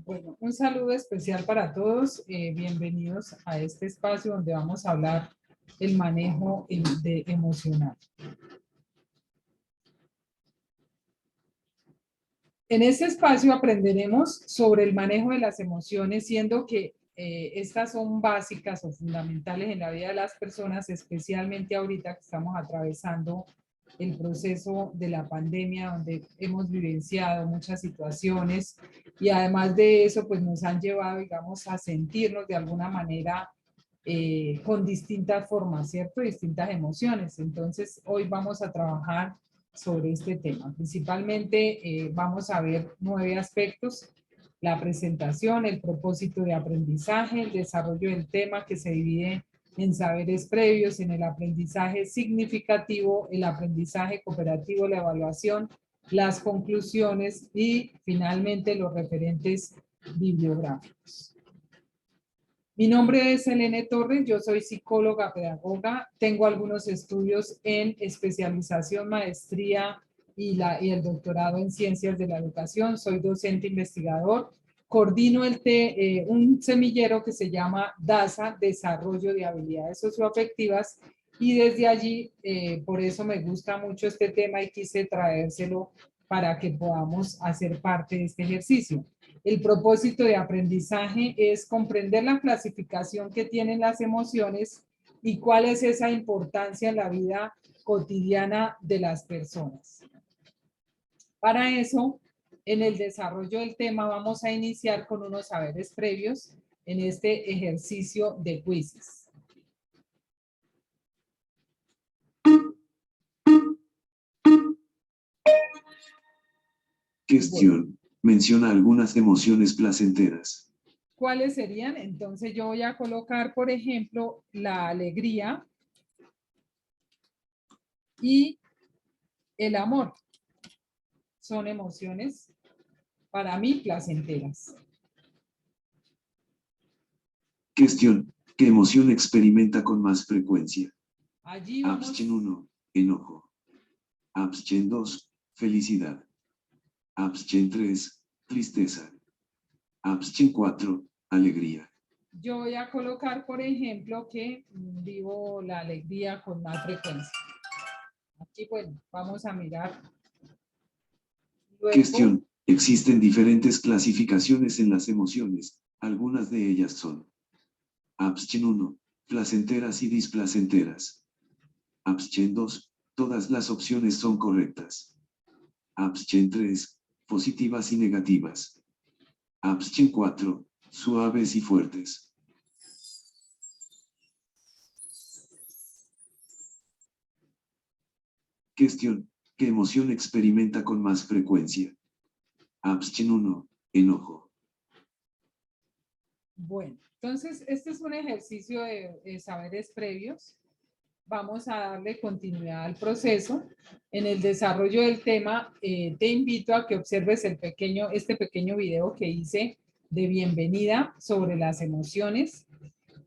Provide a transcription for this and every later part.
Bueno, un saludo especial para todos. Bienvenidos a este espacio donde vamos a hablar el manejo emocional. En este espacio aprenderemos sobre el manejo de las emociones, siendo que estas son básicas o fundamentales en la vida de las personas, especialmente ahorita que estamos atravesando el proceso de la pandemia, donde hemos vivenciado muchas situaciones y además de eso, pues nos han llevado, digamos, a sentirnos de alguna manera con distintas formas, ¿cierto? Distintas emociones. Entonces, hoy vamos a trabajar sobre este tema. Principalmente vamos a ver 9 aspectos: la presentación, el propósito de aprendizaje, el desarrollo del tema que se divide en saberes previos, en el aprendizaje significativo, el aprendizaje cooperativo, la evaluación, las conclusiones y finalmente los referentes bibliográficos. Mi nombre es Helene Torres, yo soy psicóloga, pedagoga, tengo algunos estudios en especialización, maestría y el doctorado en ciencias de la educación, soy docente investigador, coordino un semillero que se llama DASA, Desarrollo de Habilidades Socioafectivas, y desde allí, por eso me gusta mucho este tema y quise traérselo para que podamos hacer parte de este ejercicio. El propósito de aprendizaje es comprender la clasificación que tienen las emociones y cuál es esa importancia en la vida cotidiana de las personas. Para eso, en el desarrollo del tema vamos a iniciar con unos saberes previos en este ejercicio de quizzes. Cuestión. Menciona algunas emociones placenteras. ¿Cuáles serían? Entonces yo voy a colocar, por ejemplo, la alegría y el amor. Son emociones para mí placenteras. Cuestión. ¿Qué emoción experimenta con más frecuencia? Allí vamos. Abschen 1, enojo. Abschen 2, felicidad. Abschen 3, tristeza. Abschen 4, alegría. Yo voy a colocar, por ejemplo, que vivo la alegría con más frecuencia. Aquí, bueno, vamos a mirar. Luego, cuestión. Existen diferentes clasificaciones en las emociones. Algunas de ellas son: Abschen 1, placenteras y displacenteras. Abschen 2, todas las opciones son correctas. Abschen 3, positivas y negativas. Abschen 4, suaves y fuertes. Cuestión. ¿Qué emoción experimenta con más frecuencia? Abschen 1, enojo. Bueno, entonces este es un ejercicio de saberes previos. Vamos a darle continuidad al proceso. En el desarrollo del tema, te invito a que observes este pequeño video que hice de bienvenida sobre las emociones,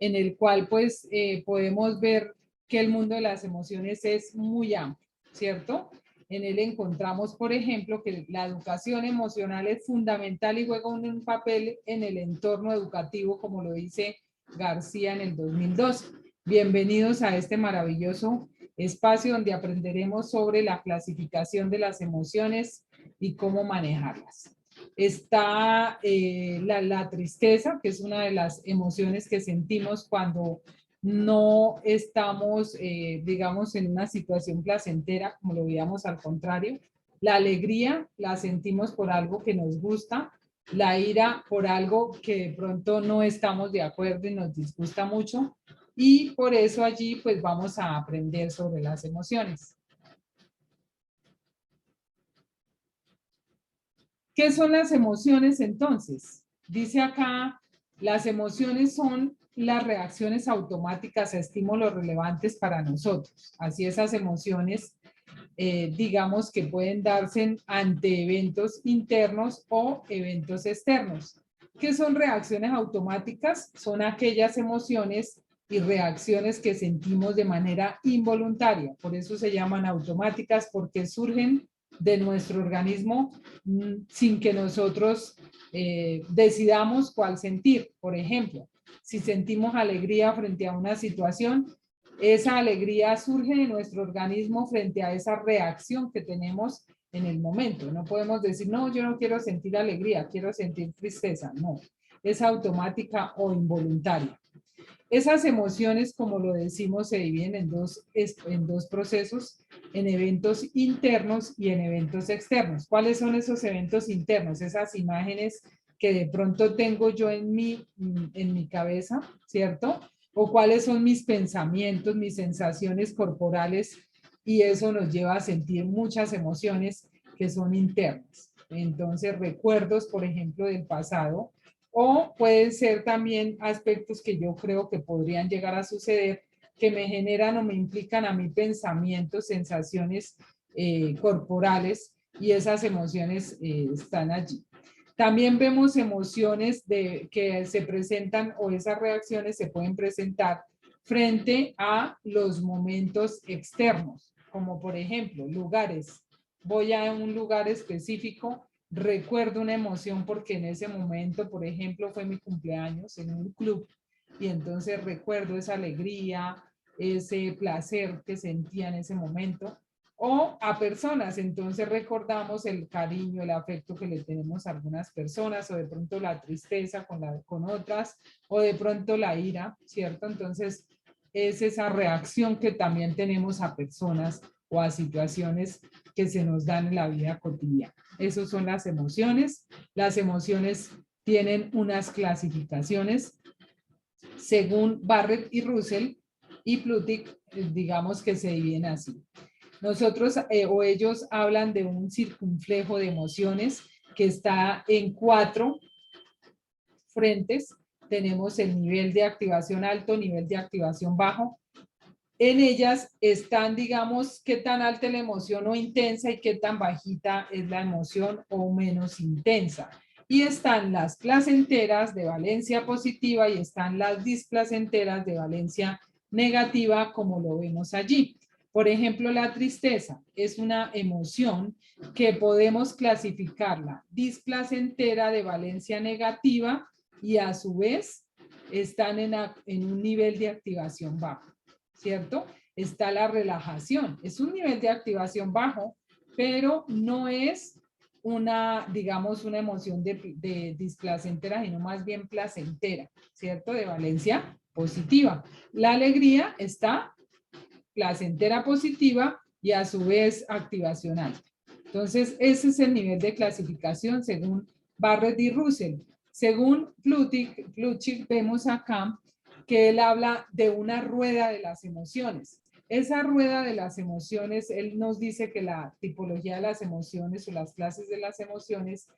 en el cual pues podemos ver que el mundo de las emociones es muy amplio, ¿cierto? En él encontramos, por ejemplo, que la educación emocional es fundamental y juega un papel en el entorno educativo, como lo dice García en el 2002. Bienvenidos a este maravilloso espacio donde aprenderemos sobre la clasificación de las emociones y cómo manejarlas. Está la tristeza, que es una de las emociones que sentimos cuando no estamos, digamos, en una situación placentera, como lo veíamos al contrario. La alegría la sentimos por algo que nos gusta, la ira por algo que de pronto no estamos de acuerdo y nos disgusta mucho, y por eso allí pues vamos a aprender sobre las emociones. ¿Qué son las emociones entonces? Dice acá, las emociones son las reacciones automáticas a estímulos relevantes para nosotros. Así esas emociones, digamos que pueden darse ante eventos internos o eventos externos. ¿Qué son reacciones automáticas? Son aquellas emociones y reacciones que sentimos de manera involuntaria. Por eso se llaman automáticas, porque surgen de nuestro organismo sin que nosotros decidamos cuál sentir. Por ejemplo, si sentimos alegría frente a una situación, esa alegría surge de nuestro organismo frente a esa reacción que tenemos en el momento. No podemos decir, no, yo no quiero sentir alegría, quiero sentir tristeza. No, es automática o involuntaria. Esas emociones, como lo decimos, se dividen en dos procesos, en eventos internos y en eventos externos. ¿Cuáles son esos eventos internos? Esas imágenes que de pronto tengo yo en mi cabeza, ¿cierto? O cuáles son mis pensamientos, mis sensaciones corporales, y eso nos lleva a sentir muchas emociones que son internas. Entonces, recuerdos, por ejemplo, del pasado, o pueden ser también aspectos que yo creo que podrían llegar a suceder, que me generan o me implican a mí pensamientos, sensaciones corporales, y esas emociones están allí. También vemos emociones que se presentan, o esas reacciones se pueden presentar frente a los momentos externos, como por ejemplo lugares. Voy a un lugar específico, recuerdo una emoción porque en ese momento, por ejemplo, fue mi cumpleaños en un club, y entonces recuerdo esa alegría, ese placer que sentía en ese momento. O a personas, entonces recordamos el cariño, el afecto que le tenemos a algunas personas, o de pronto la tristeza con otras, o de pronto la ira, ¿cierto? Entonces es esa reacción que también tenemos a personas o a situaciones que se nos dan en la vida cotidiana. Esas son las emociones. Las emociones tienen unas clasificaciones según Barrett y Russell, y Plutik, digamos que se dividen así. Nosotros o ellos hablan de un circunflejo de emociones que está en 4 frentes. Tenemos el nivel de activación alto, nivel de activación bajo. En ellas están, digamos, qué tan alta es la emoción o intensa, y qué tan bajita es la emoción o menos intensa. Y están las placenteras de valencia positiva y están las displacenteras de valencia negativa, como lo vemos allí. Por ejemplo, la tristeza es una emoción que podemos clasificarla displacentera de valencia negativa, y a su vez están en un nivel de activación bajo, ¿cierto? Está la relajación, es un nivel de activación bajo, pero no es una, digamos, una emoción de displacentera, sino más bien placentera, ¿cierto? De valencia positiva. La alegría está placentera positiva y a su vez activación alta. Entonces, ese es el nivel de clasificación según Barrett y Russell. Según Plutchik, vemos acá que él habla de una rueda de las emociones. Esa rueda de las emociones, él nos dice que la tipología de las emociones o las clases de las emociones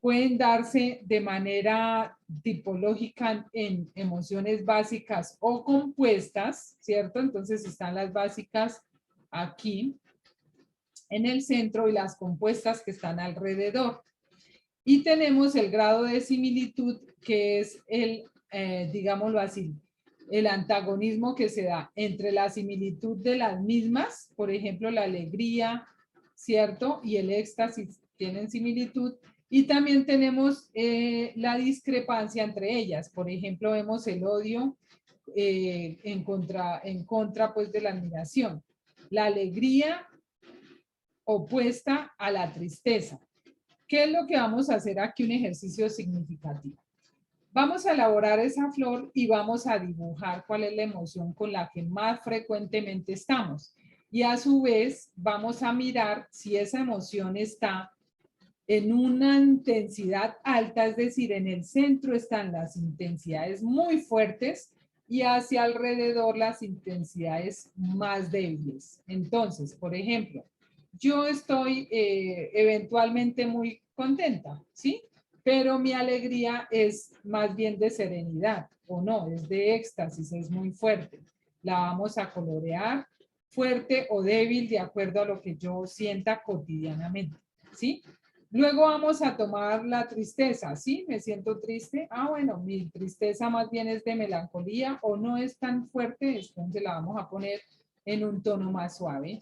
pueden darse de manera tipológica en emociones básicas o compuestas, ¿cierto? Entonces están las básicas aquí en el centro y las compuestas que están alrededor. Y tenemos el grado de similitud, que es el, digámoslo así, el antagonismo que se da entre la similitud de las mismas, por ejemplo, la alegría, ¿cierto? Y el éxtasis tienen similitud. Y también tenemos la discrepancia entre ellas. Por ejemplo, vemos el odio en contra pues de la admiración. La alegría opuesta a la tristeza. ¿Qué es lo que vamos a hacer aquí? Un ejercicio significativo. Vamos a elaborar esa flor y vamos a dibujar cuál es la emoción con la que más frecuentemente estamos. Y a su vez vamos a mirar si esa emoción está en una intensidad alta, es decir, en el centro están las intensidades muy fuertes y hacia alrededor las intensidades más débiles. Entonces, por ejemplo, yo estoy eventualmente muy contenta, ¿sí? Pero mi alegría es más bien de serenidad, o no, es de éxtasis, es muy fuerte. La vamos a colorear fuerte o débil de acuerdo a lo que yo sienta cotidianamente, ¿sí? Luego vamos a tomar la tristeza, ¿sí? Me siento triste. Ah, bueno, mi tristeza más bien es de melancolía o no es tan fuerte, entonces la vamos a poner en un tono más suave.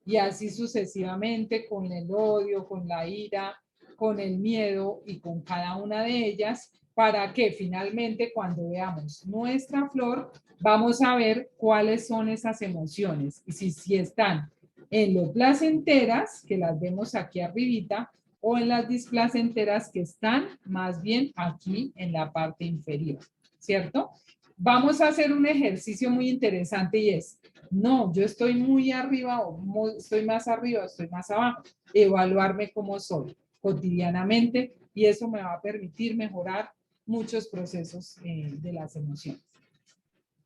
Y así sucesivamente con el odio, con la ira, con el miedo y con cada una de ellas, para que finalmente cuando veamos nuestra flor, vamos a ver cuáles son esas emociones y si están en lo placenteras, que las vemos aquí arribita, o en las displacenteras que están más bien aquí en la parte inferior, ¿cierto? Vamos a hacer un ejercicio muy interesante y es, no, yo estoy muy arriba o estoy más arriba o estoy más abajo, evaluarme cómo soy cotidianamente y eso me va a permitir mejorar muchos procesos de las emociones.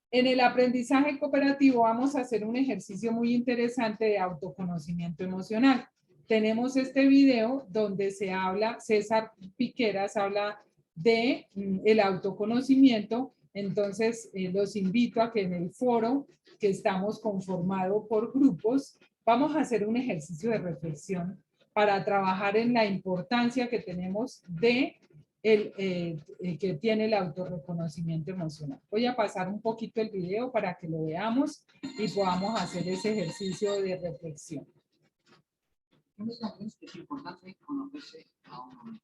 En el aprendizaje cooperativo vamos a hacer un ejercicio muy interesante de autoconocimiento emocional. Tenemos este video donde se habla, César Piqueras habla de el autoconocimiento. Entonces, los invito a que en el foro que estamos conformado por grupos, vamos a hacer un ejercicio de reflexión para trabajar en la importancia que tenemos de que tiene el autorreconocimiento emocional. Voy a pasar un poquito el video para que lo veamos y podamos hacer ese ejercicio de reflexión. Es importante conocerse a uno mismo.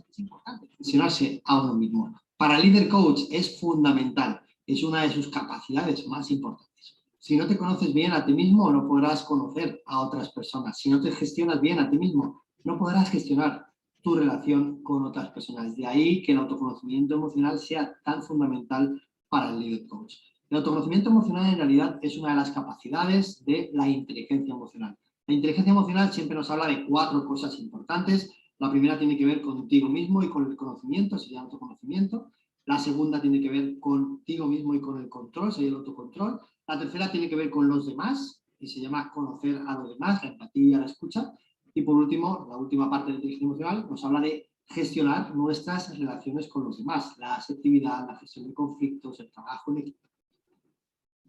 Es importante funcionarse a uno mismo. Para el líder coach es fundamental, es una de sus capacidades más importantes. Si no te conoces bien a ti mismo, no podrás conocer a otras personas. Si no te gestionas bien a ti mismo, no podrás gestionar tu relación con otras personas. De ahí que el autoconocimiento emocional sea tan fundamental para el líder coach. El autoconocimiento emocional en realidad es una de las capacidades de la inteligencia emocional. La inteligencia emocional siempre nos habla de 4 cosas importantes. La primera tiene que ver contigo mismo y con el conocimiento, sería el autoconocimiento. La segunda tiene que ver contigo mismo y con el control, sería el autocontrol. La tercera tiene que ver con los demás, y se llama conocer a los demás, la empatía, la escucha. Y por último, la última parte de la inteligencia emocional nos habla de gestionar nuestras relaciones con los demás, la asertividad, la gestión de conflictos, el trabajo en equipo.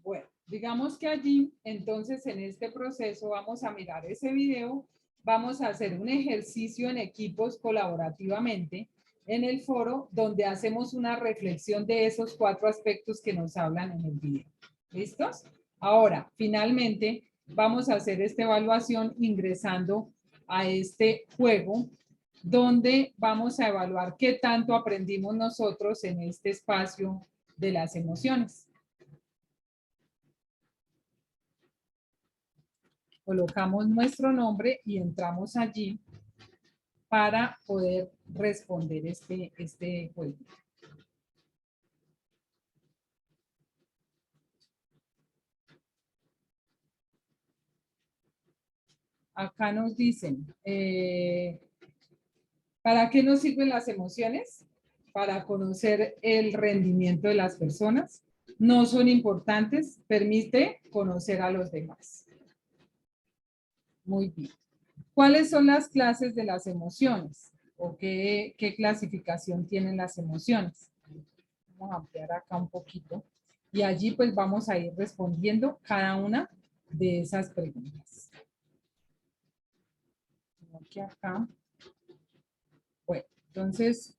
Bueno, digamos que allí, entonces, en este proceso vamos a mirar ese video, vamos a hacer un ejercicio en equipos colaborativamente en el foro donde hacemos una reflexión de esos 4 aspectos que nos hablan en el video. ¿Listos? Ahora, finalmente, vamos a hacer esta evaluación ingresando a este juego donde vamos a evaluar qué tanto aprendimos nosotros en este espacio de las emociones. Colocamos nuestro nombre y entramos allí para poder responder este juego. Acá nos dicen, ¿para qué nos sirven las emociones? Para conocer el rendimiento de las personas. No son importantes, permite conocer a los demás. Muy bien. ¿Cuáles son las clases de las emociones? ¿O qué clasificación tienen las emociones? Vamos a ampliar acá un poquito. Y allí pues vamos a ir respondiendo cada una de esas preguntas. Aquí acá. Bueno, entonces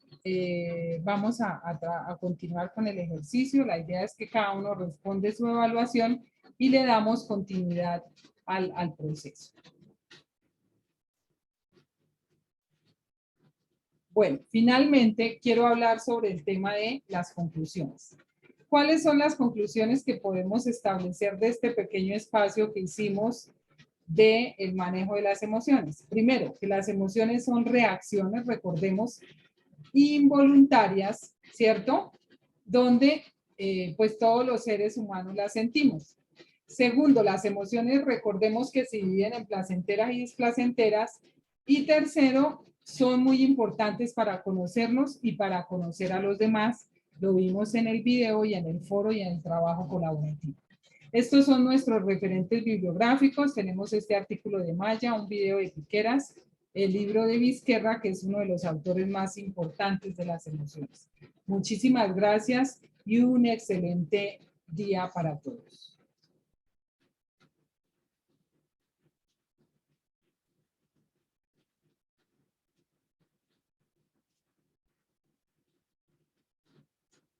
vamos a continuar con el ejercicio. La idea es que cada uno responde su evaluación y le damos continuidad al proceso. Bueno, finalmente quiero hablar sobre el tema de las conclusiones. ¿Cuáles son las conclusiones que podemos establecer de este pequeño espacio que hicimos del manejo de las emociones? Primero, que las emociones son reacciones, recordemos, involuntarias, ¿cierto? Donde pues todos los seres humanos las sentimos. Segundo, las emociones, recordemos que se dividen en placenteras y displacenteras. Y tercero, son muy importantes para conocernos y para conocer a los demás. Lo vimos en el video y en el foro y en el trabajo colaborativo. Estos son nuestros referentes bibliográficos. Tenemos este artículo de Maya, un video de Piqueras, el libro de Vizquerra, que es uno de los autores más importantes de las emociones. Muchísimas gracias y un excelente día para todos.